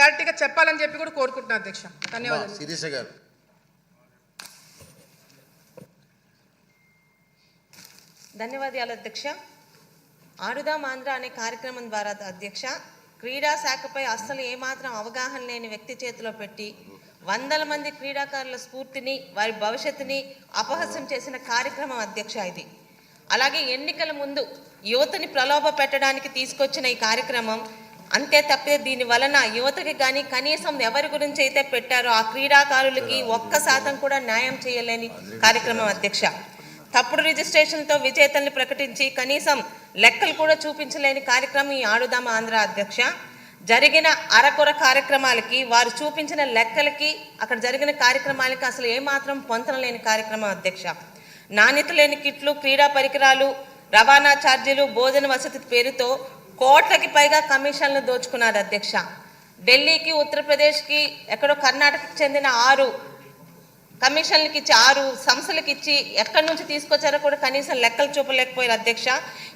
క్లారిటీగా చెప్పాలని చెప్పి కూడా కోరుకుంటున్నాను అధ్యక్ష. ధన్యవాదాలు. శిరీష గారు. ధన్యవాదాలు అధ్యక్ష. ఆడుదాం ఆంధ్ర అనే కార్యక్రమం ద్వారా అధ్యక్ష క్రీడా శాఖపై అస్సలు ఏమాత్రం అవగాహన లేని వ్యక్తి చేతిలో పెట్టి వందల మంది క్రీడాకారుల స్ఫూర్తిని వారి భవిష్యత్తుని అపహాస్యం చేసిన కార్యక్రమం అధ్యక్ష ఇది. అలాగే ఎన్నికల ముందు యువతని ప్రలోభ పెట్టడానికి తీసుకొచ్చిన ఈ కార్యక్రమం అంతే తప్పితే దీని వలన యువతకి కానీ కనీసం ఎవరి గురించి అయితే పెట్టారో ఆ క్రీడాకారులకి 1% కూడా న్యాయం చేయలేని కార్యక్రమం అధ్యక్ష. తప్పుడు రిజిస్ట్రేషన్తో విజేతల్ని ప్రకటించి కనీసం లెక్కలు కూడా చూపించలేని కార్యక్రమం ఈ ఆడుదామ ఆంధ్ర అధ్యక్ష. జరిగిన అరకొర కార్యక్రమాలకి వారు చూపించిన లెక్కలకి అక్కడ జరిగిన కార్యక్రమాలకి అసలు ఏమాత్రం పొంతన లేని కార్యక్రమం అధ్యక్ష. నాణ్యత లేని కిట్లు, క్రీడా పరికరాలు, రవాణా ఛార్జీలు, భోజన వసతి పేరుతో కోట్లకి పైగా కమిషన్లు దోచుకున్నారు అధ్యక్ష. ఢిల్లీకి, ఉత్తరప్రదేశ్కి, ఎక్కడో కర్ణాటకకి చెందిన 6 కమిషన్లకి ఇచ్చి 6 సంస్థలకు ఇచ్చి ఎక్కడి నుంచి తీసుకొచ్చారో కూడా కనీసం లెక్కలు చూపలేకపోయారు అధ్యక్ష.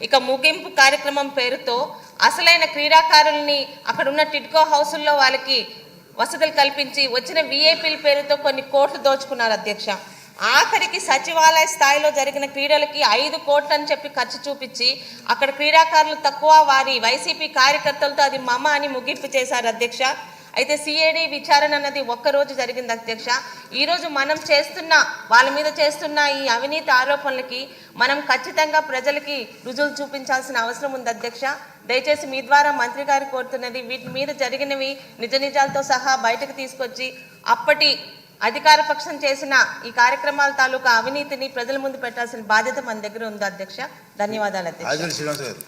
ఇక ముగింపు కార్యక్రమం పేరుతో అసలైన క్రీడాకారుల్ని అక్కడ ఉన్న టిడ్కో హౌసుల్లో వాళ్ళకి వసతులు కల్పించి వచ్చిన విఐపీల పేరుతో కొన్ని కోట్లు దోచుకున్నారు అధ్యక్ష. ఆఖరికి సచివాలయ స్థాయిలో జరిగిన క్రీడలకి 5 కోట్లు అని చెప్పి ఖర్చు చూపించి అక్కడ క్రీడాకారులు తక్కువ, వారి వైసీపీ కార్యకర్తలతో అది మమ అని ముగింపు చేశారు అధ్యక్ష. అయితే సిఐడి విచారణ అన్నది ఒక్కరోజు జరిగింది అధ్యక్ష. ఈరోజు మనం చేస్తున్న వాళ్ళ మీద చేస్తున్న ఈ అవినీతి ఆరోపణలకి మనం ఖచ్చితంగా ప్రజలకి రుజువులు చూపించాల్సిన అవసరం ఉంది అధ్యక్ష. దయచేసి మీ ద్వారా మంత్రి గారు కోరుతున్నది వీటి మీద జరిగినవి నిజ నిజాలతో సహా బయటకు తీసుకొచ్చి అప్పటి అధికార పక్షం చేసిన ఈ కార్యక్రమాల తాలూకా అవినీతిని ప్రజల ముందు పెట్టాల్సిన బాధ్యత మన దగ్గర ఉంది అధ్యక్ష. ధన్యవాదాలు అధ్యక్ష.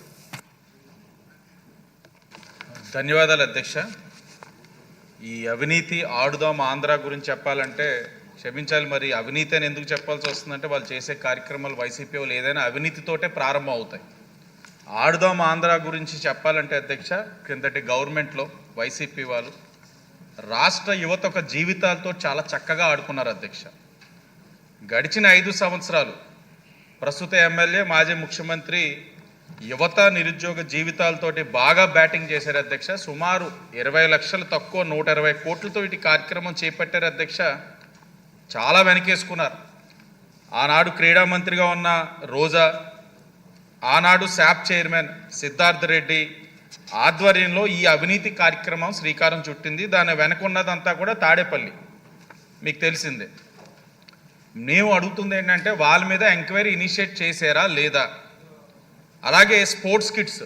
ధన్యవాదాలు అధ్యక్ష. ఈ అవినీతి ఆడుదాం ఆంధ్ర గురించి చెప్పాలంటే క్షమించాలి, మరి అవినీతి అని ఎందుకు చెప్పాల్సి వస్తుందంటే వాళ్ళు చేసే కార్యక్రమాలు వైసీపీ వాళ్ళు ఏదైనా అవినీతితోటే ప్రారంభం అవుతాయి. ఆడుదాం ఆంధ్ర గురించి చెప్పాలంటే అధ్యక్ష, కిందటి గవర్నమెంట్లో వైసీపీ వాళ్ళు రాష్ట్ర యువత ఒక జీవితాలతో చాలా చక్కగా ఆడుకున్నారు అధ్యక్ష. గడిచిన 5 సంవత్సరాలు ప్రస్తుత ఎమ్మెల్యే, మాజీ ముఖ్యమంత్రి యువత నిరుద్యోగ జీవితాలతోటి బాగా బ్యాటింగ్ చేశారు అధ్యక్ష. సుమారు 20 లక్షలు తక్కువ 120 కోట్లతో ఇటు కార్యక్రమం చేపట్టారు అధ్యక్ష. చాలా వెనకేసుకున్నారు. ఆనాడు క్రీడా మంత్రిగా ఉన్న రోజా, ఆనాడు శాప్ చైర్మన్ సిద్ధార్థ రెడ్డి ఆధ్వర్యంలో ఈ అవినీతి కార్యక్రమం శ్రీకారం చుట్టింది. దాని వెనకున్నదంతా కూడా తాడేపల్లి, మీకు తెలిసిందే. మేము అడుగుతుంది ఏంటంటే వాళ్ళ మీద ఎంక్వైరీ ఇనిషియేట్ చేశారా లేదా, అలాగే స్పోర్ట్స్ కిట్స్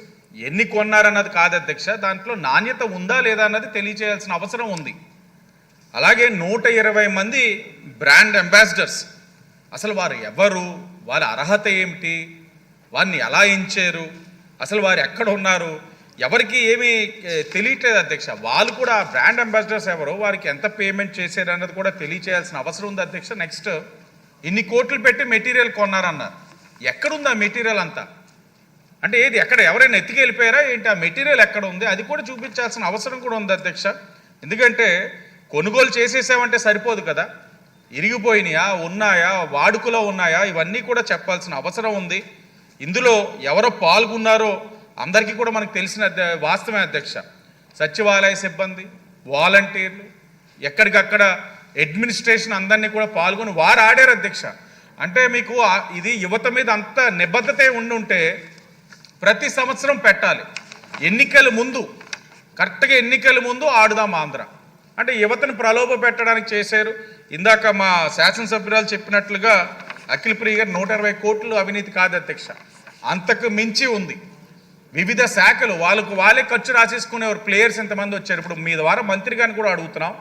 ఎన్ని కొన్నారన్నది కాదు అధ్యక్ష, దాంట్లో నాణ్యత ఉందా లేదా అన్నది తెలియచేయాల్సిన అవసరం ఉంది. అలాగే 120 మంది బ్రాండ్ అంబాసిడర్స్, అసలు వారు ఎవరు, వారి అర్హత ఏమిటి, వారిని ఎలా ఎంచారు, అసలు వారు ఎక్కడ ఉన్నారు, ఎవరికి ఏమీ తెలియట్లేదు అధ్యక్ష. వాళ్ళు కూడా బ్రాండ్ అంబాసిడర్స్ ఎవరు, వారికి ఎంత పేమెంట్ చేశారు అన్నది కూడా తెలియచేయాల్సిన అవసరం ఉంది అధ్యక్ష. నెక్స్ట్, ఇన్ని కోట్లు పెట్టి మెటీరియల్ కొన్నారన్నారు. ఎక్కడుంది ఆ మెటీరియల్ అంతా? అంటే ఏది, ఎక్కడ ఎవరైనా ఎత్తికి వెళ్ళిపోయారా ఏంటి? ఆ మెటీరియల్ ఎక్కడ ఉంది అది కూడా చూపించాల్సిన అవసరం కూడా ఉంది అధ్యక్ష. ఎందుకంటే కొనుగోలు చేసేసామంటే సరిపోదు కదా, ఇరిగిపోయినాయా, ఉన్నాయా, వాడుకలో ఉన్నాయా, ఇవన్నీ కూడా చెప్పాల్సిన అవసరం ఉంది. ఇందులో ఎవరో పాల్గొన్నారో అందరికీ కూడా మనకు తెలిసిన వాస్తవమే అధ్యక్ష. సచివాలయ సిబ్బంది, వాలంటీర్లు, ఎక్కడికక్కడ అడ్మినిస్ట్రేషన్ అందరినీ కూడా పాల్గొని వారు ఆడారు అధ్యక్ష. అంటే మీకు ఇది యువత మీద అంత నిబద్ధత ఉండుంటే ప్రతి సంవత్సరం పెట్టాలి. ఎన్నికల ముందు, కరెక్ట్గా ఎన్నికల ముందు ఆడుదాం ఆంధ్ర అంటే యువతను ప్రలోభ పెట్టడానికి చేశారు. ఇందాక మా శాసనసభ్యురాలు చెప్పినట్లుగా అఖిల ప్రియ గారు 120 కోట్లు అవినీతి కాదు అధ్యక్ష, అంతకు మించి ఉంది. వివిధ శాఖలు వాళ్ళే ఖర్చు రాసేసుకునేవారు. ప్లేయర్స్ ఎంతమంది వచ్చారు, ఇప్పుడు మీ ద్వారా మంత్రి గారిని కూడా అడుగుతున్నాం,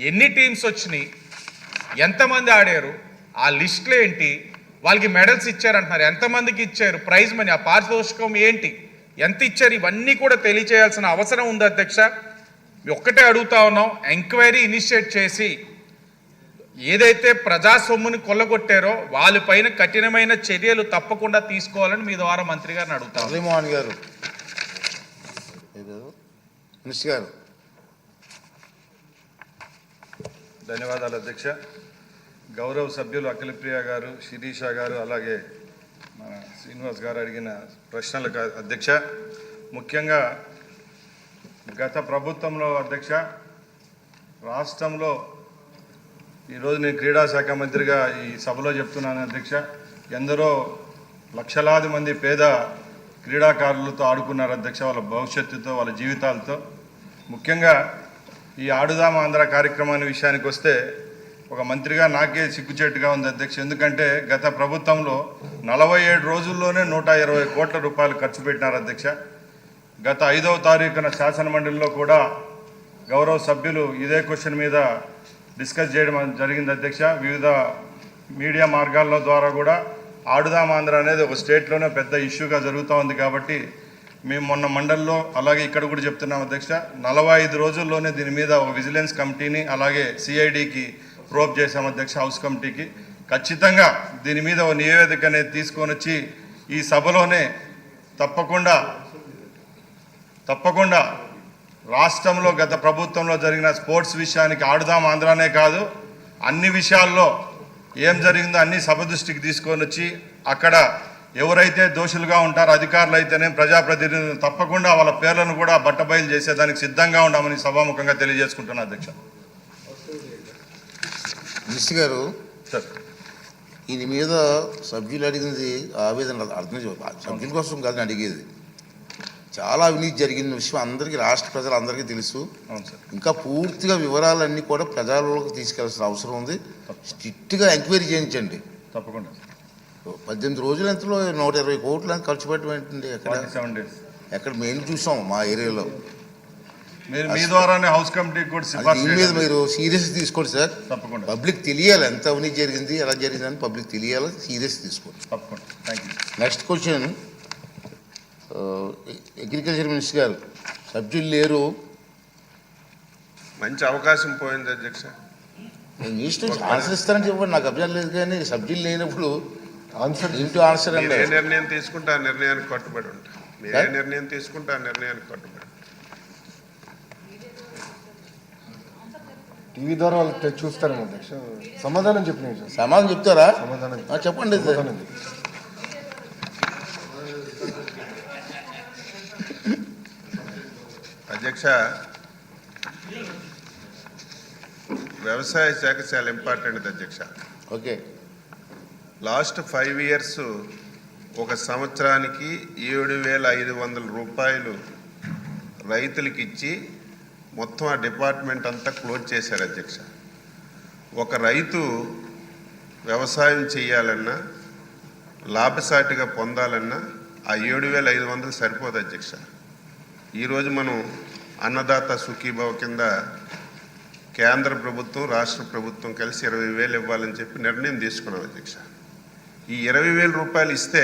ఎన్ని టీమ్స్ వచ్చినాయి, ఎంతమంది ఆడారు, ఆ లిస్టులు ఏంటి, వాళ్ళకి మెడల్స్ ఇచ్చారంటున్నారు, ఎంతమందికి ఇచ్చారు, ప్రైజ్ మనీ, ఆ పారితోషికం ఏంటి, ఎంత ఇచ్చారు, ఇవన్నీ కూడా తెలియచేయాల్సిన అవసరం ఉంది అధ్యక్ష. ఒక్కటే అడుగుతా ఉన్నాం, ఎంక్వైరీ ఇనిషియేట్ చేసి ఏదైతే ప్రజా సొమ్ముని కొల్లగొట్టారో వాళ్ళపైన కఠినమైన చర్యలు తప్పకుండా తీసుకోవాలని మీ ద్వారా మంత్రి గారిని అడుగుతాం. మురళీమోహన్ గారు. ధన్యవాదాలు అధ్యక్ష. గౌరవ సభ్యులు అఖిల ప్రియ గారు, శిరీష గారు, అలాగే మన శ్రీనివాస్ గారు అడిగిన ప్రశ్నలకు అధ్యక్ష, ముఖ్యంగా గత ప్రభుత్వంలో అధ్యక్ష రాష్ట్రంలో ఈరోజు నేను క్రీడా శాఖ మంత్రిగా ఈ సభలో చెప్తున్నాను అధ్యక్ష, ఎందరో లక్షలాది మంది పేద క్రీడాకారులతో ఆడుకున్నారు అధ్యక్ష, వాళ్ళ భవిష్యత్తుతో, వాళ్ళ జీవితాలతో. ముఖ్యంగా ఈ ఆడుదాం ఆంధ్ర కార్యక్రమాన్ని విషయానికి వస్తే ఒక మంత్రిగా నాకే సిగ్గుచేటుగా ఉంది అధ్యక్ష. ఎందుకంటే గత ప్రభుత్వంలో 47 రోజుల్లోనే 120 కోట్ల రూపాయలు ఖర్చు పెట్టినారు అధ్యక్ష. గత 5వ తారీఖున శాసనమండలిలో కూడా గౌరవ సభ్యులు ఇదే క్వశ్చన్ మీద డిస్కస్ చేయడం జరిగింది అధ్యక్ష. వివిధ మీడియా మార్గాల ద్వారా కూడా ఆడుదాం ఆంధ్ర అనేది ఒక స్టేట్లోనే పెద్ద ఇష్యూగా జరుగుతూ ఉంది. కాబట్టి మేము మొన్న మండలిలో అలాగే ఇక్కడ కూడా చెప్తున్నాం అధ్యక్ష, 45 రోజుల్లోనే దీని మీద ఒక విజిలెన్స్ కమిటీని అలాగే సిఐడికి ప్రోబ్ చేశాం అధ్యక్ష, హౌస్ కమిటీకి. ఖచ్చితంగా దీని మీద ఒక నివేదిక అనేది తీసుకొని వచ్చి ఈ సభలోనే తప్పకుండా రాష్ట్రంలో గత ప్రభుత్వంలో జరిగిన స్పోర్ట్స్ విషయానికి ఆడుదాం ఆంధ్రానే కాదు, అన్ని విషయాల్లో ఏం జరిగిందో అన్ని సభ దృష్టికి తీసుకొని వచ్చి అక్కడ ఎవరైతే దోషులుగా ఉంటారో అధికారులు అయితేనే ప్రజాప్రతినిధులు తప్పకుండా వాళ్ళ పేర్లను కూడా బట్టబయలు చేసేదానికి సిద్ధంగా ఉన్నామని సభాముఖంగా తెలియజేసుకుంటున్నా అధ్యక్ష. మినిస్టర్ గారు, సార్ దీని మీద సభ్యులు అడిగింది ఆవేదన అర్థం సభ్యుల కోసం కాదని అడిగేది. చాలా అవినీతి జరిగిన విషయం అందరికీ, రాష్ట్ర ప్రజలందరికీ తెలుసు. అవును సార్. ఇంకా పూర్తిగా వివరాలన్నీ కూడా ప్రజల్లోకి తీసుకెళ్లాల్సిన అవసరం ఉంది. స్ట్రిక్ట్గా ఎంక్వైరీ చేయించండి. తప్పకుండా 18 రోజులు ఎంతలో 120 కోట్లు ఖర్చు పెట్టడం ఏంటండి? 47 days ఎక్కడ మేము చూసాం మా ఏరియాలో. మీరు మీ ద్వారానే హౌస్ కమిటీకి కూడా సిఫార్సు దీని మీద చేయండి. మీరు సీరియస్ తీసుకోండి సార్. తప్పకుండా పబ్లిక్ తెలియాలి ఎంత అవినీతి జరిగింది, ఎలా జరిగిందని పబ్లిక్ తెలియాలి. సీరియస్ తీసుకోండి. తప్పకుండా. Thank you. Next question, agriculture minister గారు, సభ్యులు లేరు. మంచి అవకాశం పోయింది అధ్యక్ష. మీ ఇష్టం ఆన్సర్ ఇస్తారని చెప్పండి, నాకు అభ్యంతరం లేదు. కానీ సభ్యులు లేనప్పుడు ఆన్సర్ ఇంటూ ఆన్సర్ మీరు అంటే ఏ నిర్ణయం తీసుకుంటే ఆ నిర్ణయానికి కట్టుబడి ఉంటా. మీరు ఏ నిర్ణయం తీసుకుంటే ఆ నిర్ణయానికి కట్టుబడి. టీవీ ద్వారా వాళ్ళు చూస్తారేమో అధ్యక్ష. సమాధానం చెప్పిన సమాధానం చెప్తారా? సమాధానం చెప్పండి. సమాధానం అధ్యక్ష, వ్యవసాయ శాఖ చాలా ఇంపార్టెంట్ అధ్యక్ష. ఓకే. లాస్ట్ 5 years ఒక సంవత్సరానికి 7,500 రూపాయలు రైతులకి ఇచ్చి మొత్తం ఆ డిపార్ట్మెంట్ అంతా క్లోజ్ చేశారు అధ్యక్ష. ఒక రైతు వ్యవసాయం చేయాలన్నా లాభసాటిగా పొందాలన్నా ఆ 7,500 సరిపోదు అధ్యక్ష. ఈరోజు మనం అన్నదాత సుఖీభవ కింద కేంద్ర ప్రభుత్వం రాష్ట్ర ప్రభుత్వం కలిసి 20,000 ఇవ్వాలని చెప్పి నిర్ణయం తీసుకున్నాం అధ్యక్ష. ఈ 20,000 రూపాయలు ఇస్తే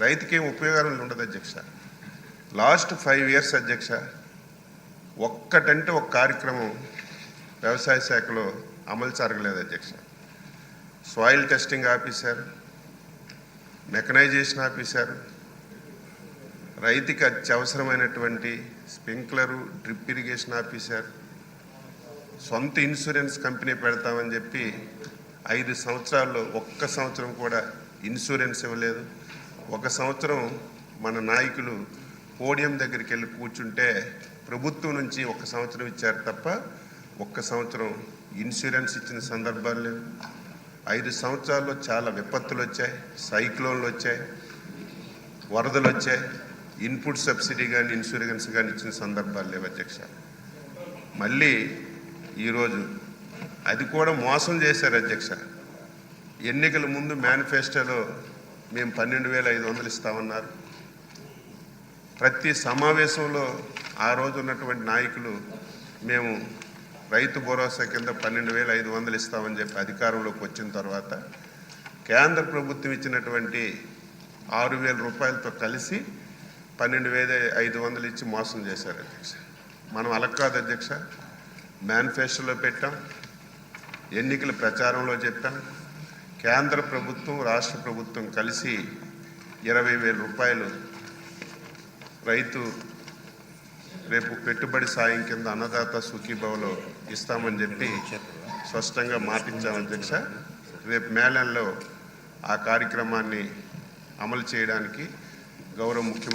రైతుకి ఏం ఉపయోగం ఉండదు అధ్యక్ష. లాస్ట్ 5 years అధ్యక్ష, ఒక్కటంటే ఒక కార్యక్రమం వ్యవసాయ శాఖలో అమలు జరగలేదు అధ్యక్ష. సాయిల్ టెస్టింగ్ ఆపేశారు, మెకనైజేషన్ ఆపేశారు, రైతుకి అత్యవసరమైనటువంటి స్ప్రింక్లరు డ్రిప్ ఇరిగేషన్ ఆపేశారు, సొంత ఇన్సూరెన్స్ కంపెనీ పెడతామని చెప్పి 5 సంవత్సరాల్లో ఒక్క సంవత్సరం కూడా ఇన్సూరెన్స్ ఇవ్వలేదు. ఒక సంవత్సరం మన నాయకులు పోడియం దగ్గరికి వెళ్ళి కూర్చుంటే ప్రభుత్వం నుంచి 1 సంవత్సరం ఇచ్చారు తప్ప 1 సంవత్సరం ఇన్సూరెన్స్ ఇచ్చిన సందర్భాలు లేవు. 5 సంవత్సరాల్లో చాలా విపత్తులు వచ్చాయి, సైక్లోన్లు వచ్చాయి, వరదలు వచ్చాయి. ఇన్పుట్ సబ్సిడీ కానీ ఇన్సూరెన్స్ కానీ ఇచ్చిన సందర్భాలు లేవు అధ్యక్ష. మళ్ళీ ఈరోజు అది కూడా మోసం చేశారు అధ్యక్ష. ఎన్నికల ముందు మేనిఫెస్టోలో మేము 12,500 ఇస్తామన్నారు. ప్రతి సమావేశంలో ఆ రోజు ఉన్నటువంటి నాయకులు మేము రైతు భరోసా కింద 12,500 ఇస్తామని చెప్పి అధికారంలోకి వచ్చిన తర్వాత కేంద్ర ప్రభుత్వం ఇచ్చినటువంటి 6,000 రూపాయలతో కలిసి 12,500 ఇచ్చి మోసం చేశారు అధ్యక్ష. మనం అలా కాదు అధ్యక్ష, మేనిఫెస్టోలో పెట్టాం, ఎన్నికల ప్రచారంలో చెప్పాం. కేంద్ర ప్రభుత్వం రాష్ట్ర ప్రభుత్వం కలిసి 20,000 రూపాయలు రైతు రేపు పెట్టుబడి సాయం కింద అన్నదాత సుఖీభవలో ఇస్తామని చెప్పి స్పష్టంగా మాటించాం అధ్యక్ష. రేపు మేళంలో ఆ కార్యక్రమాన్ని అమలు చేయడానికి గౌరవ ముఖ్యమంత్రి